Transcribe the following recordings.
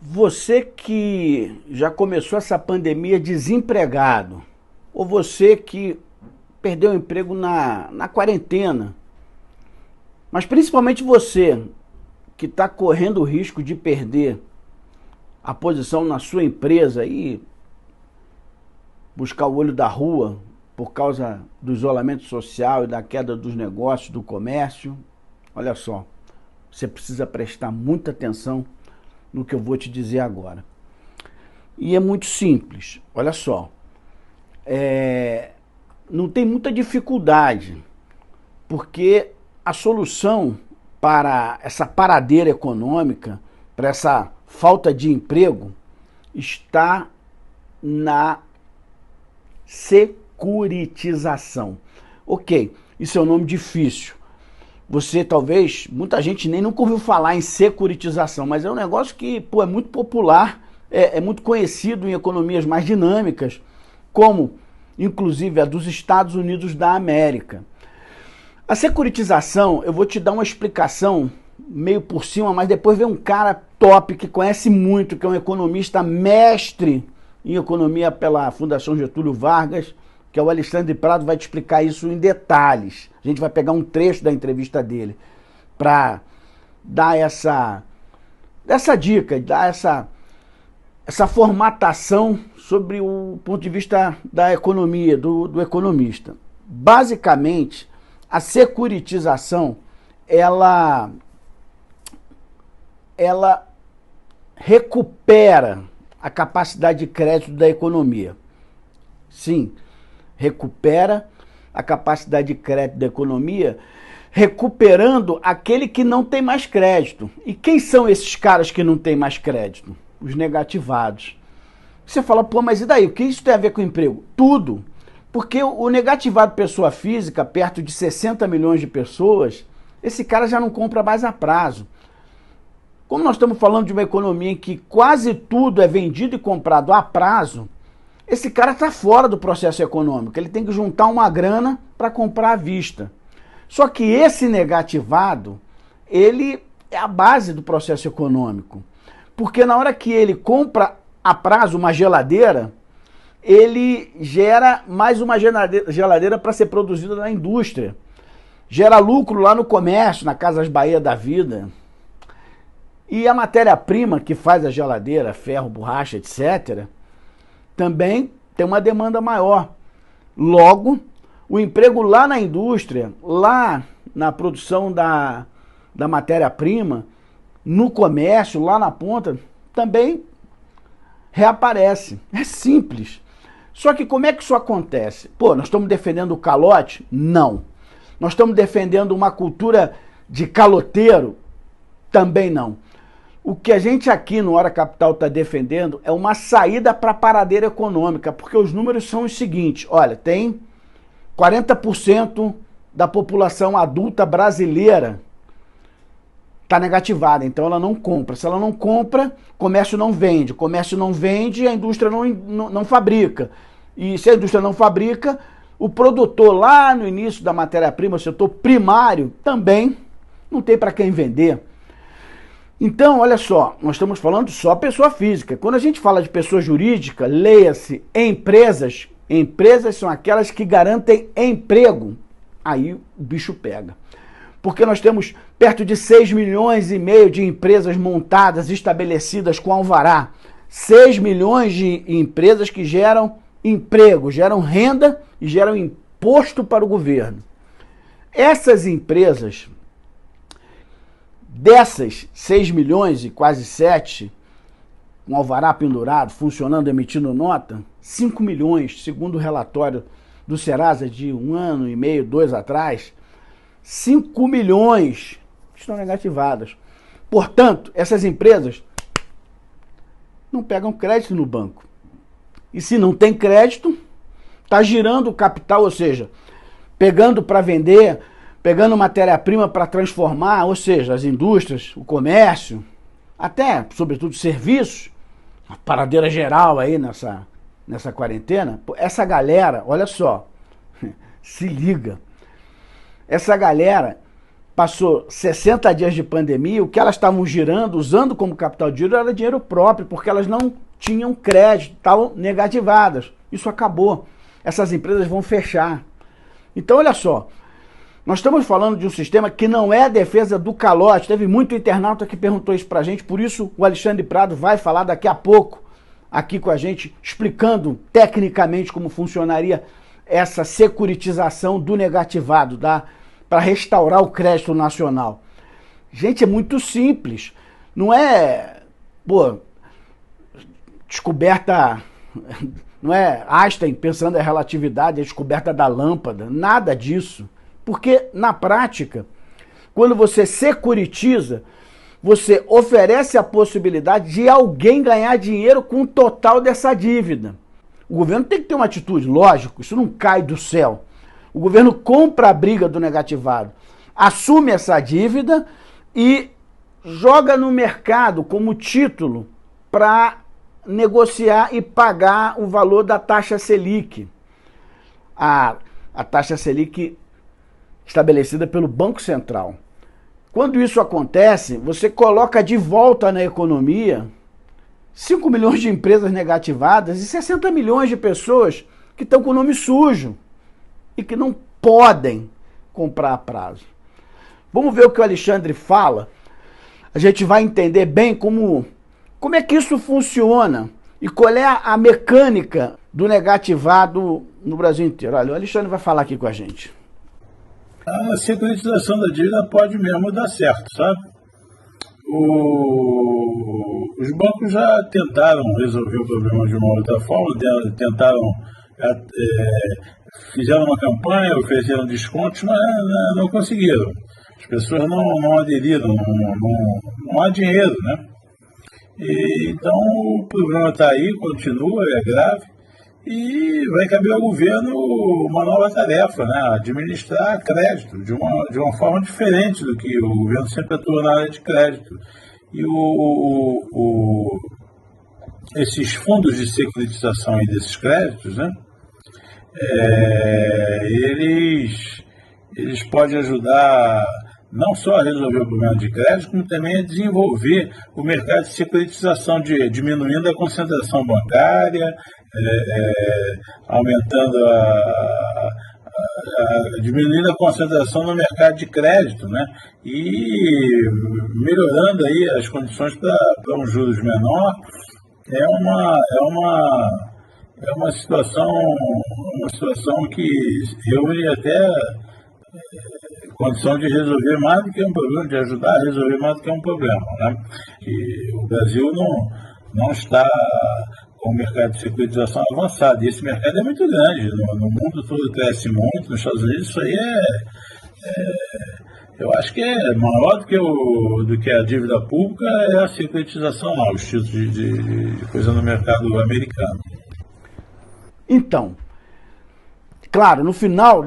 Você que já começou essa pandemia desempregado, ou você que perdeu o emprego na quarentena, mas principalmente você que está correndo o risco de perder a posição na sua empresa e buscar o olho da rua por causa do isolamento social e da queda dos negócios, do comércio, olha só, você precisa prestar muita atenção no que eu vou te dizer agora. E é muito simples, olha só, não tem muita dificuldade, porque a solução para essa paradeira econômica, para essa falta de emprego, está na securitização. Ok, isso é um nome difícil. Você talvez, muita gente nem nunca ouviu falar em securitização, mas é um negócio que é muito popular, é muito conhecido em economias mais dinâmicas, como inclusive a dos Estados Unidos da América. A securitização, eu vou te dar uma explicação meio por cima, mas depois vem um cara top que conhece muito, que é um economista mestre em economia pela Fundação Getúlio Vargas, que é o Alexandre Prado, vai te explicar isso em detalhes. A gente vai pegar um trecho da entrevista dele para dar essa dica, dar essa formatação sobre o ponto de vista da economia, do economista. Basicamente, a securitização, ela recupera a capacidade de crédito da economia. Sim, recupera a capacidade de crédito da economia, recuperando aquele que não tem mais crédito. E quem são esses caras que não têm mais crédito? Os negativados. Você fala, pô, mas e daí? O que isso tem a ver com emprego? Tudo. Porque o negativado pessoa física, perto de 60 milhões de pessoas, esse cara já não compra mais a prazo. Como nós estamos falando de uma economia em que quase tudo é vendido e comprado a prazo, esse cara está fora do processo econômico, ele tem que juntar uma grana para comprar à vista. Só que esse negativado, ele é a base do processo econômico. Porque na hora que ele compra a prazo uma geladeira, ele gera mais uma geladeira para ser produzida na indústria. Gera lucro lá no comércio, na Casas Bahia da vida. E a matéria-prima que faz a geladeira, ferro, borracha, etc., também tem uma demanda maior. Logo, o emprego lá na indústria, lá na produção da matéria-prima, no comércio, lá na ponta, também reaparece. É simples. Só que como é que isso acontece? Pô, nós estamos defendendo o calote? Não. Nós estamos defendendo uma cultura de caloteiro? Também não. O que a gente aqui no Hora Capital está defendendo é uma saída para a paradeira econômica, porque os números são os seguintes. Olha, tem 40% da população adulta brasileira está negativada, então ela não compra. Se ela não compra, comércio não vende. Comércio não vende, a indústria não fabrica. E se a indústria não fabrica, o produtor lá no início da matéria-prima, o setor primário, também não tem para quem vender. Então, olha só, nós estamos falando só pessoa física. Quando a gente fala de pessoa jurídica, leia-se empresas. Empresas são aquelas que garantem emprego. Aí o bicho pega. Porque nós temos perto de 6 milhões e meio de empresas montadas, estabelecidas com alvará. 6 milhões de empresas que geram emprego, geram renda e geram imposto para o governo. Essas empresas, dessas 6 milhões e quase 7, com alvará pendurado, funcionando, emitindo nota, 5 milhões, segundo o relatório do Serasa de 1 ano e meio, 2 atrás, 5 milhões estão negativadas. Portanto, essas empresas não pegam crédito no banco. E se não tem crédito, está girando o capital, ou seja, pegando para vender, pegando matéria-prima para transformar, ou seja, as indústrias, o comércio, até, sobretudo, serviços, a paradeira geral aí nessa quarentena. Essa galera, olha só, se liga, essa galera passou 60 dias de pandemia, o que elas estavam girando, usando como capital de giro, era dinheiro próprio, porque elas não tinham crédito, estavam negativadas. Isso acabou. Essas empresas vão fechar. Então, olha só, nós estamos falando de um sistema que não é a defesa do calote. Teve muito internauta que perguntou isso pra gente, por isso o Alexandre Prado vai falar daqui a pouco aqui com a gente, explicando tecnicamente como funcionaria essa securitização do negativado, para restaurar o crédito nacional. Gente, é muito simples. Não é, descoberta, não é Einstein pensando em relatividade, a descoberta da lâmpada, nada disso. Porque, na prática, quando você securitiza, você oferece a possibilidade de alguém ganhar dinheiro com o total dessa dívida. O governo tem que ter uma atitude, lógico, isso não cai do céu. O governo compra a briga do negativado, assume essa dívida e joga no mercado como título para negociar e pagar o valor da taxa Selic. A taxa Selic estabelecida pelo Banco Central. Quando isso acontece, você coloca de volta na economia 5 milhões de empresas negativadas e 60 milhões de pessoas que estão com o nome sujo e que não podem comprar a prazo. Vamos ver o que o Alexandre fala. A gente vai entender bem como é que isso funciona e qual é a mecânica do negativado no Brasil inteiro. Olha, o Alexandre vai falar aqui com a gente. A securitização da dívida pode mesmo dar certo, sabe? Os bancos já tentaram resolver o problema de uma outra forma, fizeram uma campanha, ofereceram descontos, mas não conseguiram. As pessoas não aderiram, não há dinheiro, né? Então o problema está aí, continua, é grave, e vai caber ao governo uma nova tarefa, né? Administrar crédito de uma forma diferente do que o governo sempre atua na área de crédito. E esses fundos de securitização aí desses créditos, né? Eles podem ajudar não só a resolver o problema de crédito, como também a desenvolver o mercado de securitização, diminuindo a concentração bancária, diminuindo a concentração no mercado de crédito, né? E melhorando aí as condições para um juros menor. É uma situação que reúne até condição de resolver mais do que um problema, de ajudar a resolver mais do que um problema, né? E o Brasil não está com o mercado de securitização avançado, e esse mercado é muito grande, no mundo todo cresce muito, nos Estados Unidos isso aí eu acho que é maior do que a dívida pública, é a securitização lá, os títulos de coisa no mercado americano. Então, claro, no final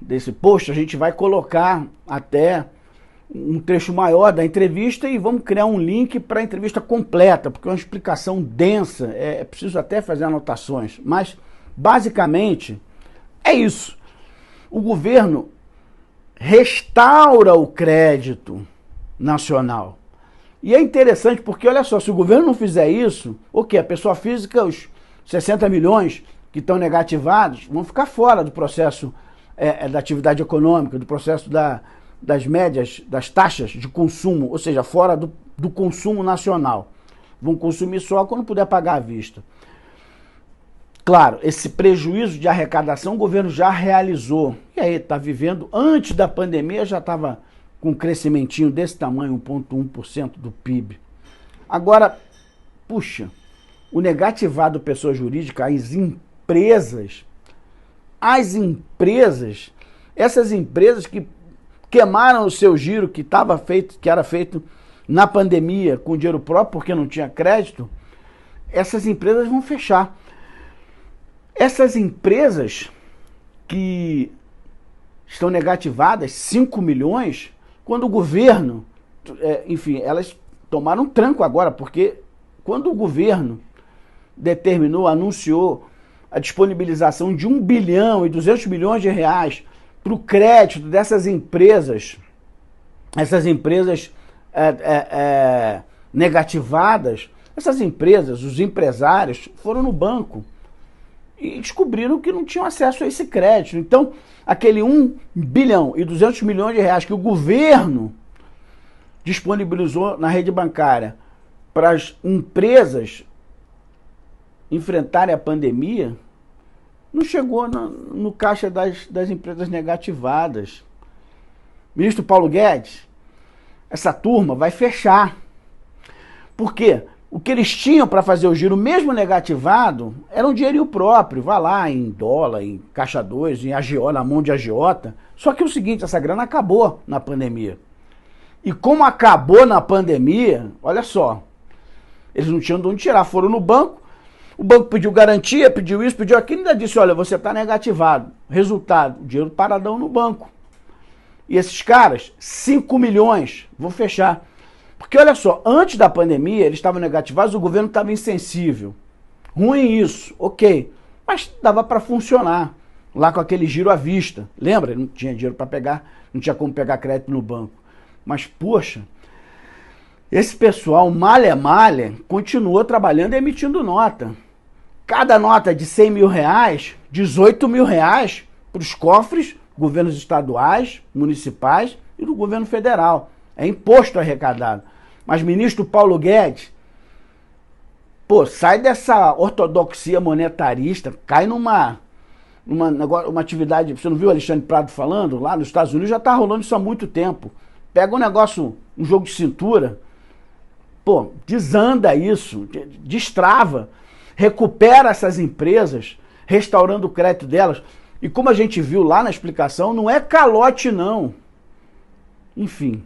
desse post a gente vai colocar até um trecho maior da entrevista e vamos criar um link para a entrevista completa, porque é uma explicação densa, é preciso até fazer anotações, mas basicamente é isso. O governo restaura o crédito nacional. E é interessante porque, olha só, se o governo não fizer isso, o quê? A pessoa física, os 60 milhões que estão negativados, vão ficar fora do processo da atividade econômica, do processo das médias, das taxas de consumo, ou seja, fora do consumo nacional. Vão consumir só quando puder pagar à vista. Claro, esse prejuízo de arrecadação o governo já realizou. E aí está vivendo, antes da pandemia já estava com um crescimentinho desse tamanho, 1,1% do PIB. Agora, puxa, o negativado pessoa jurídica, essas empresas que queimaram o seu giro que era feito na pandemia com dinheiro próprio porque não tinha crédito, essas empresas vão fechar. Essas empresas que estão negativadas, 5 milhões, quando o governo, enfim, elas tomaram um tranco agora, porque quando o governo anunciou a disponibilização de 1 bilhão e 200 milhões de reais para o crédito dessas empresas essas empresas negativadas, essas empresas, os empresários, foram no banco e descobriram que não tinham acesso a esse crédito. Então, aquele 1 bilhão e 200 milhões de reais que o governo disponibilizou na rede bancária para as empresas enfrentarem a pandemia, não chegou no caixa das empresas negativadas. Ministro Paulo Guedes, essa turma vai fechar. Por quê? O que eles tinham para fazer o giro, mesmo negativado, era um dinheirinho próprio. Vai lá em dólar, em caixa 2, em agiota, na mão de agiota. Só que é o seguinte, essa grana acabou na pandemia. E como acabou na pandemia, olha só, eles não tinham de onde tirar, foram no banco, o banco pediu garantia, pediu isso, pediu aquilo, e ainda disse, olha, você está negativado. Resultado, dinheiro paradão no banco. E esses caras, 5 milhões, vou fechar. Porque olha só, antes da pandemia, eles estavam negativados, o governo estava insensível. Ruim isso, ok. Mas dava para funcionar, lá com aquele giro à vista. Lembra? Não tinha dinheiro para pegar, não tinha como pegar crédito no banco. Mas, poxa, esse pessoal, malha, continuou trabalhando e emitindo nota. Cada nota de 100 mil reais, 18 mil reais para os cofres, governos estaduais, municipais e do governo federal. É imposto arrecadado. Mas ministro Paulo Guedes, pô, sai dessa ortodoxia monetarista, cai numa atividade, você não viu o Alexandre Prado falando? Lá nos Estados Unidos já está rolando isso há muito tempo. Pega um negócio, um jogo de cintura, pô, desanda isso, destrava, recupera essas empresas, restaurando o crédito delas. E como a gente viu lá na explicação, não é calote não. Enfim,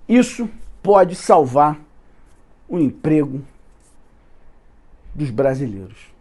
isso pode salvar o emprego dos brasileiros.